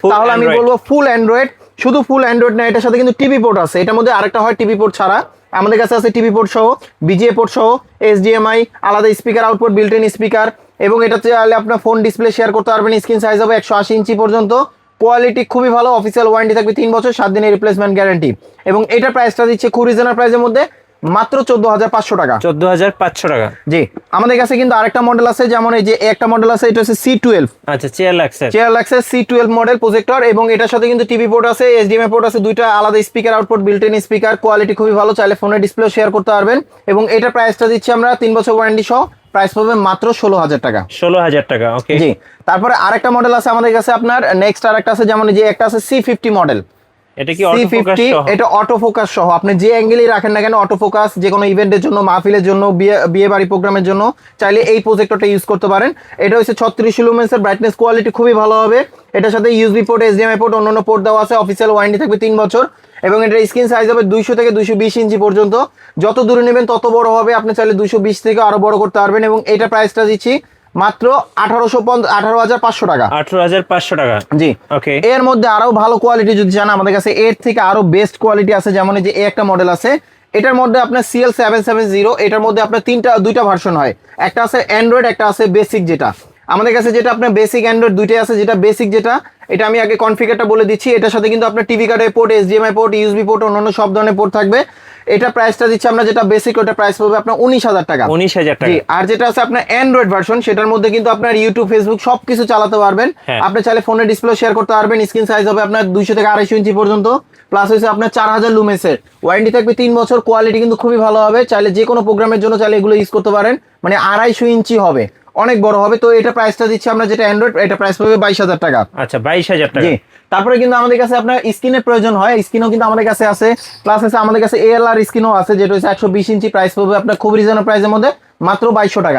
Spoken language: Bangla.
তাহলে আমি বলবো ফুল অ্যান্ড্রয়েড। শুধু ফুল অ্যান্ড্রয়েড না, এটার সাথে কিন্তু টিভি পোর্ট আছে। এটার মধ্যে আরেকটা হয় টিভি পোর্ট ছাড়া, আমাদের কাছে আছে টিভি পোর্ট সহ, বিজিএ পোর্ট সহ, এইচডিএমআই, আলাদা speaker output, built in speaker, এবং এটা চাইলে আপনার ফোন ডিসপ্লে শেয়ার করতে পারবেন। স্ক্রিন সাইজ হবে 180 ইঞ্চি পর্যন্ত। কোয়ালিটি খুবই ভালো, অফিসিয়াল ওয়ারেন্টি থাকবে 3 বছর, 7 দিনের রিপ্লেসমেন্ট গ্যারান্টি। এবং এটার প্রাইসটা দিচ্ছে খুব রিজনেবল প্রাইসের মধ্যে, মাত্র 14,500 টাকা। 14,500 টাকা। জি, আমাদের কাছে কিন্তু আরেকটা মডেল আছে, যেমন এই যে একটা মডেল আছে, এটা হচ্ছে C12। আচ্ছা, চেয়ারলাক্সের C12 মডেল প্রজেক্টর, এবং এটার সাথে কিন্তু টিভি পোর্ট আছে, এইচডিএমআই পোর্ট আছে, দুইটা আলাদা speaker output, built in speaker. Quality খুবই ভালো, চাইলে ফোনের ডিসপ্লে শেয়ার করতে পারবেন। এবং এটার প্রাইসটা দিচ্ছি আমরা 3 বছর ওয়ারেন্টি সহ, প্রাইস পড়বে মাত্র 16,000 টাকা। 16,000 টাকা। ওকে। জি, তারপরে আরেকটা মডেল আছে আমাদের কাছে, আপনার নেক্সট আরেকটা আছে, যেমন যে একটা আছে C50 মডেল। এটা কি অটো ফোকাস সহ? এটা অটো ফোকাস সহ, আপনি যে অ্যাঙ্গেলই রাখেন না কেন অটো ফোকাস, যে কোনো ইভেন্টের জন্য, মাহফিলের জন্য, বিয়ে বাড়ি প্রোগ্রামের জন্য চাইলে এই প্রজেক্টরটা ইউজ করতে পারেন। এটা হচ্ছে 36 লুমেন্সের, ব্রাইটনেস কোয়ালিটি খুবই ভালো হবে। এটার সাথে ইউএসবি পোর্ট, এইচডিএমআই পোর্ট, অন্যান্য পোর্ট দেওয়া আছে। অফিসিয়াল ওয়ারেন্টি থাকবে 3 বছর। এবং এটার স্ক্রিন সাইজ হবে 200 থেকে 220 ইঞ্চি পর্যন্ত। যত দূরে নেবেন তত বড় হবে, আপনি চাইলে 220 থেকে আরো বড় করতে পারবেন। এবং এটা প্রাইসটা দিচ্ছি মাত্র 18,500 টাকা। 18,500 টাকা। জি, ওকে। এর মধ্যে আরো ভালো কোয়ালিটি যদি চান, আমাদের কাছে এর থেকে আরো বেস্ট কোয়ালিটি আছে। যেমন এই যে একটা মডেল আছে, এটার মধ্যে আপনার CL770, এটার মধ্যে আপনার দুইটা ভার্সন হয়। একটা আছে অ্যান্ড্রয়েড, একটা আছে বেসিক। যেটা আমাদের কাছে, যেটা আপনার বেসিক অ্যান্ড্রয়েড দুইটাই আছে। যেটা বেসিক, যেটা এটা আমি আগে কনফিগারটা বলে দিচ্ছি। এটার সাথে কিন্তু আপনার টিভি কার্ডের port, HDMI port, USB port, অন্যান্য সব ধরনের পোর্ট থাকবে। এটা প্রাইসটা দিচ্ছি আমরা, যেটা বেসিক, ওটা প্রাইস পড়বে আপনার 19,000 টাকা। 19,000 টাকা। জি, আর যেটা আছে আপনার অ্যান্ড্রয়েড ভার্সন, সেটার মধ্যে কিন্তু আপনার ইউটিউব, ফেসবুক সবকিছু চালাতে পারবেন। আপনি চাইলে ফোনের ডিসপ্লে শেয়ার করতে পারবেন। স্ক্রিন সাইজ হবে আপনার 200 থেকে 250 ইঞ্চি পর্যন্ত। প্লাস হচ্ছে আপনার 4000 লুমেন্সের ওয়ারেন্টি থাকবে 3 বছর। কোয়ালিটি কিন্তু খুবই ভালো হবে, চাইলে যে কোনো প্রোগ্রামের জন্য চাইলে এগুলো ইউজ করতে পারেন। মানে 250 ইঞ্চি হবে, অনেক বড় হবে। তো এটা প্রাইসটা দিচ্ছি আমরা, যেটা অ্যান্ড্রয়েড, এটা প্রাইস পড়বে 22,000 টাকা। আচ্ছা, 22,000 টাকা। জি, তারপরে কিন্তু আমাদের কাছে আপনার স্ক্রিনের প্রয়োজন হয়, স্ক্রিনও কিন্তু আমাদের কাছে আছে। প্লাস আছে আমাদের কাছে ALR স্ক্রিনও আছে, যেটা হচ্ছে 120 ইঞ্চি, প্রাইস পড়বে আপনার খুব রিজনেবল প্রাইসের মধ্যে, মাত্র 2200 টাকা।